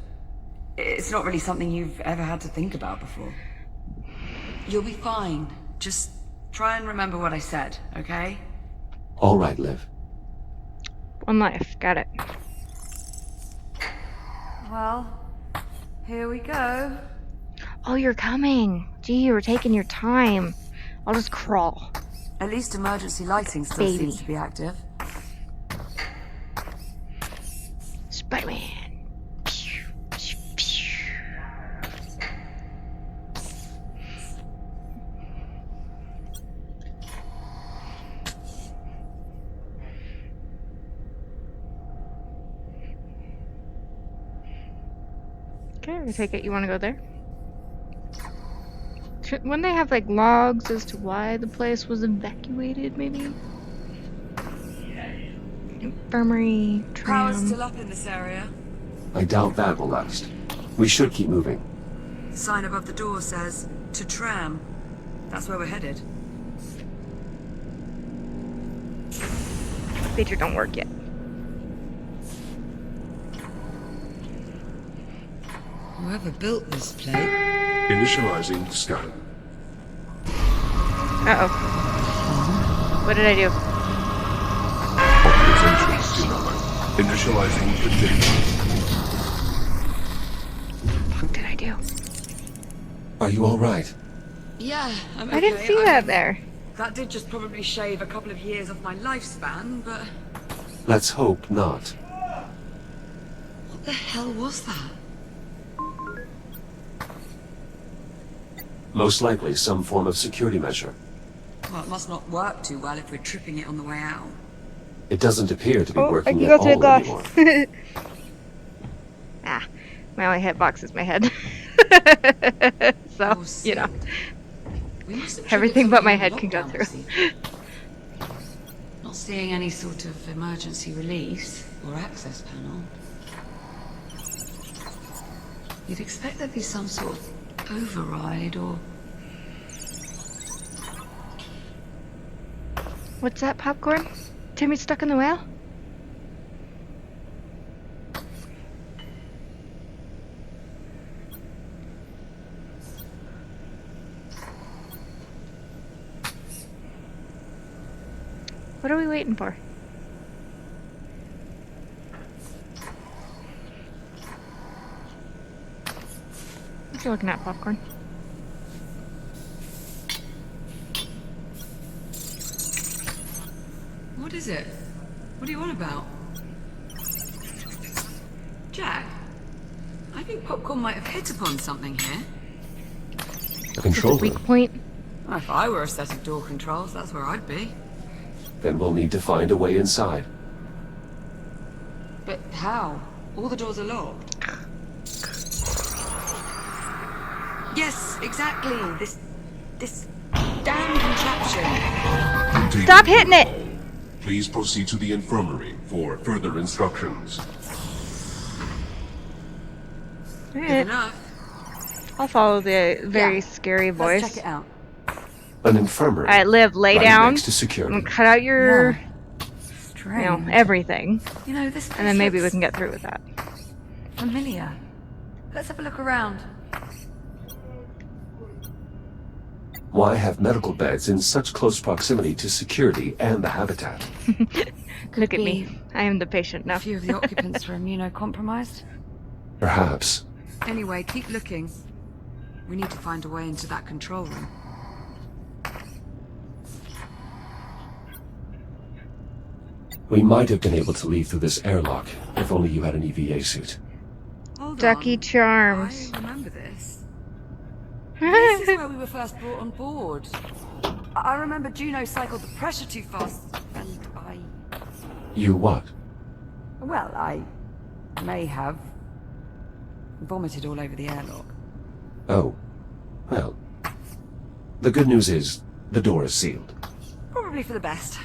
It's not really something you've ever had to think about before. You'll be fine. Just try and remember what I said, okay? All right, Liv. One life. Got it. Well, here we go. Oh, you're coming. Gee, you were taking your time. I'll just crawl. At least emergency lighting still Baby. seems to be active. Spider-Man. Okay, I take it you want to go there? Wouldn't they have like logs as to why the place was evacuated, maybe? Infirmary, Power's tram. still up in this area. I doubt that will last. We should keep moving. The sign above the door says, to tram. That's where we're headed. Feature don't work yet. Whoever built this place... Initializing scan. Uh-oh. What did I do? Authorization denied. Initializing the data. What did I do? Are you all right? Yeah, I'm okay. I didn't see that there. That did just probably shave a couple of years off my lifespan, but... Let's hope not. What the hell was that? Most likely some form of security measure. Well, it must not work too well if we're tripping it on the way out. It doesn't appear to be Oh, I working can at go through the all glass. anymore. My only hitbox is my head. So, Oh, you know. Sid. We must have Everything triggered but my something head can go lockdown through. procedure. Not seeing any sort of emergency release or access panel. You'd expect there'd be some sort of override or... What's that, popcorn? Timmy's stuck in the whale? What are we waiting for? What you looking at, Popcorn? What is it? What do you want about? Jack? I think Popcorn might have hit upon something here. A control Weak room. point. If I were a set of door controls, that's where I'd be. Then we'll need to find a way inside. But how? All the doors are locked. Yes, exactly. This damn contraption. Continue. Stop hitting it! Please proceed to the infirmary for further instructions. Good Alright, enough. I'll follow the very Yeah. scary Let's voice. check it out. An infirmary. Alright, Liv, lay right down. next to security. And cut out your, Yeah. Strange. you know, everything. You know, this place And then maybe we looks can get through with that. familiar. Let's have a look around. Why have medical beds in such close proximity to security and the habitat? Look at be me. I am the patient A now. few of the occupants were immunocompromised. Perhaps. Anyway, keep looking. We need to find a way into that control room. We might have been able to leave through this airlock, if only you had an EVA suit. Hold Ducky on. Charms. I remember this. This is where we were first brought on board. I remember Juno cycled the pressure too fast, and You what? well, I may have vomited all over the airlock. Oh. Well. The good news is, the door is sealed. Probably for the best.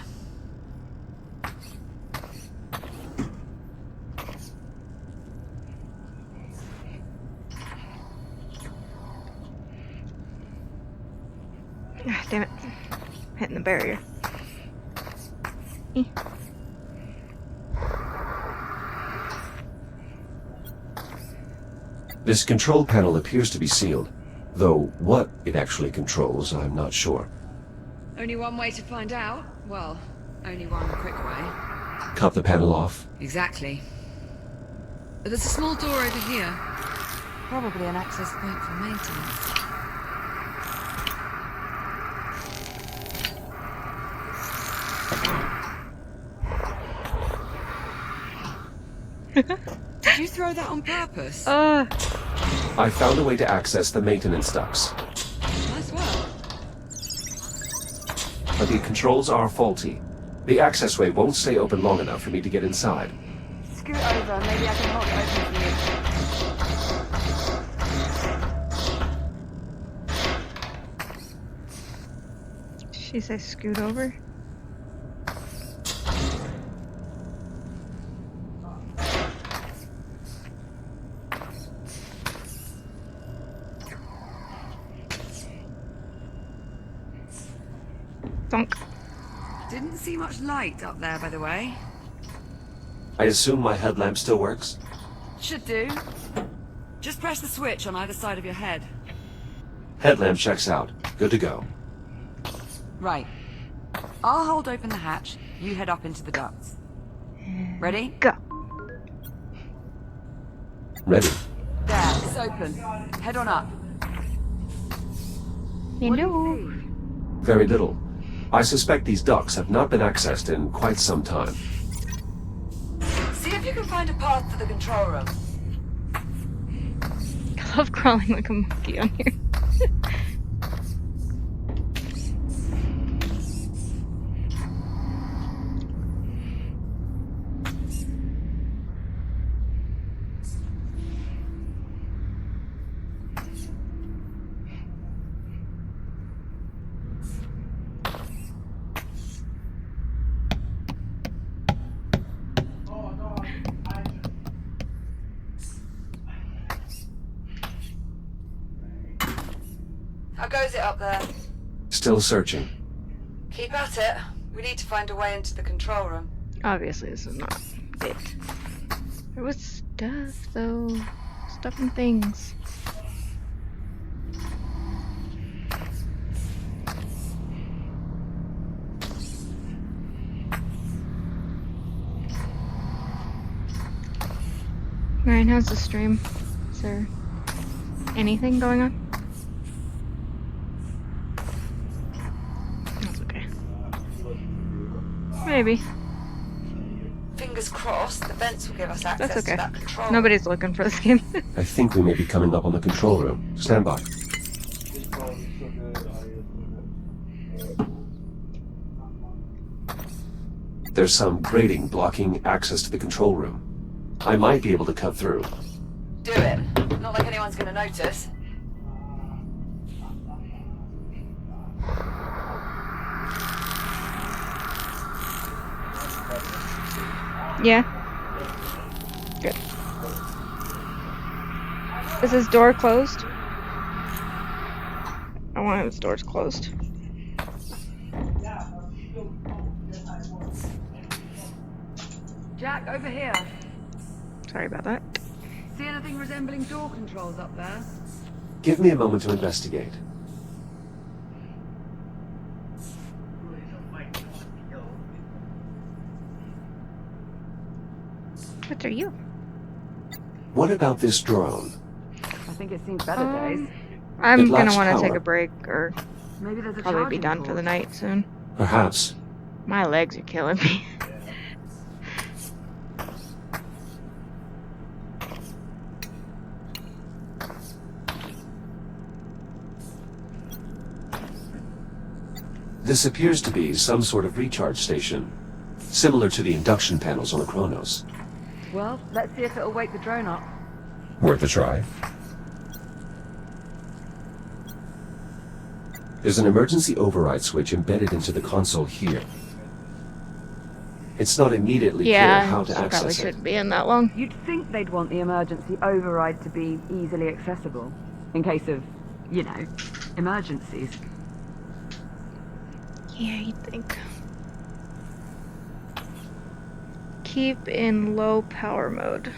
Ah, damn it. Hitting the barrier. Eh. This control panel appears to be sealed, though what it actually controls, I'm not sure. Only one way to find out. Well, only one quick way. Cut the panel off. Exactly. There's a small door over here. Probably an access point for maintenance. Did you throw that on purpose? I found a way to access the maintenance ducts, Nice work. but the controls are faulty. The accessway won't stay open long enough for me to get inside. Scoot over, maybe I can hold it open for you. She says scoot over. Thunk. Didn't see much light up there, by the way. I assume my headlamp still works? Should do. Just press the switch on either side of your head. Headlamp checks out. Good to go. Right. I'll hold open the hatch. You head up into the ducts. Ready? Go. Ready. There, it's open. Head on up. You know. Very little. I suspect these ducts have not been accessed in quite some time. See if you can find a path to the control room. I love crawling like a monkey on here. How goes it up there? Still searching. Keep at it. We need to find a way into the control room. Obviously, this is not it. There was stuff, though. Stuff and things. Ryan, how's the stream? Is there anything going on? That's okay. Maybe. Fingers crossed, the vents will give us access That's okay. to that control. Nobody's looking for this game. I think we may be coming up on the control room. Stand by. This quality is so good, audio is so good. There's some grating blocking access to the control room. I might be able to cut through. Do it. Not like anyone's gonna notice. Yeah. Good. Is his door closed? I want his doors closed. Jack, over here. Sorry about that. See anything resembling door controls up there? Give me a moment to investigate. What are you? What about this drone? I think it's seen better days. I'm It gonna lacks want to take power. a break, or Maybe there's a probably be charging done for port. the night soon. Perhaps. My legs are killing me. This appears to be some sort of recharge station, similar to the induction panels on the Kronos. Well, let's see if it'll wake the drone up. Worth a try. There's an emergency override switch embedded into the console here. It's not immediately clear Yeah, how to she probably access it. shouldn't be in that long. You'd think they'd want the emergency override to be easily accessible, in case of, you know, emergencies. Yeah, you'd think. Keep in low power mode.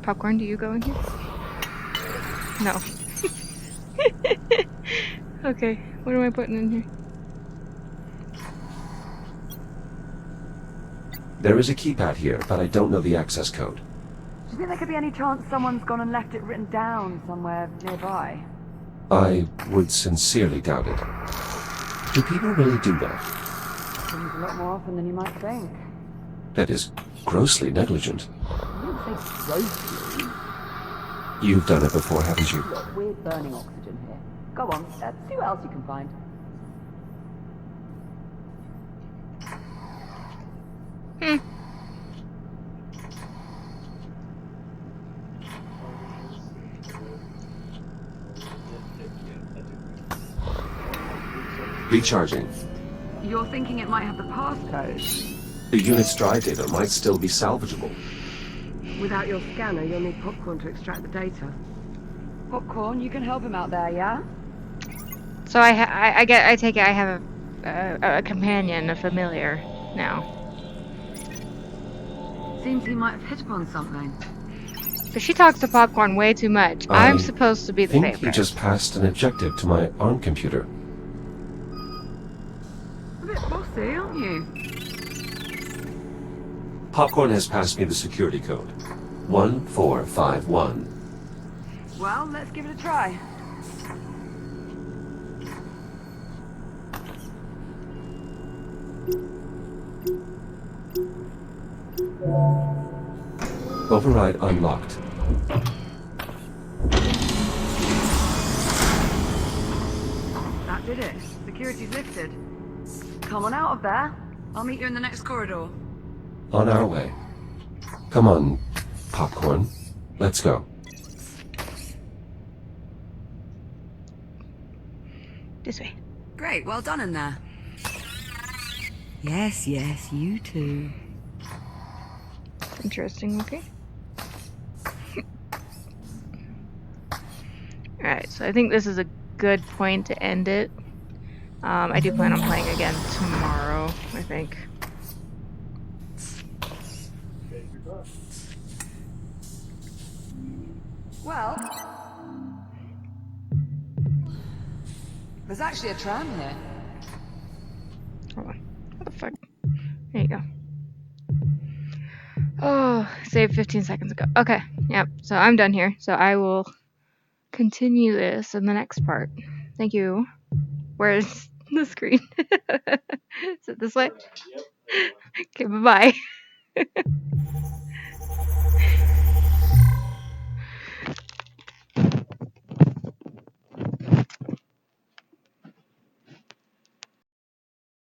Popcorn, do you go in here? No. Okay, what am I putting in here? There is a keypad here, but I don't know the access code. Do you think there could be any chance someone's gone and left it written down somewhere nearby? I would sincerely doubt it. Do people really do that? Seems a lot more often than you might think. That is grossly negligent. I wouldn't say grossly. You've done it before, haven't you? Look, we're burning oxygen here. Go on, see what else you can find. Recharging. You're thinking it might have the passcode? The unit's drive data might still be salvageable. Without your scanner, you'll need Popcorn to extract the data. Popcorn, you can help him out there, yeah? So I take it I have a companion, a familiar now. Seems he might have hit upon something. But she talks to Popcorn way too much. I'm supposed to be the I think safe he guy. just passed an objective to my ARM computer. A bit bossy, aren't you? Popcorn has passed me the security code. 1451. Well, let's give it a try. Override unlocked. That did it. Security's lifted. Come on out of there. I'll meet you in the next corridor. On our way. Come on, Popcorn. Let's go. This way. Great, well done in there. Yes, yes, you too. Interesting, okay. Alright, so I think this is a good point to end it. I do plan on playing again tomorrow, I think. Well, there's actually a tram here. Hold on. What the fuck? There you go. Oh, saved 15 seconds ago. Okay, yep. So I'm done here. So I will continue this in the next part. Thank you. Where's the screen? Is it this way? Yep, there you go. Okay, bye-bye.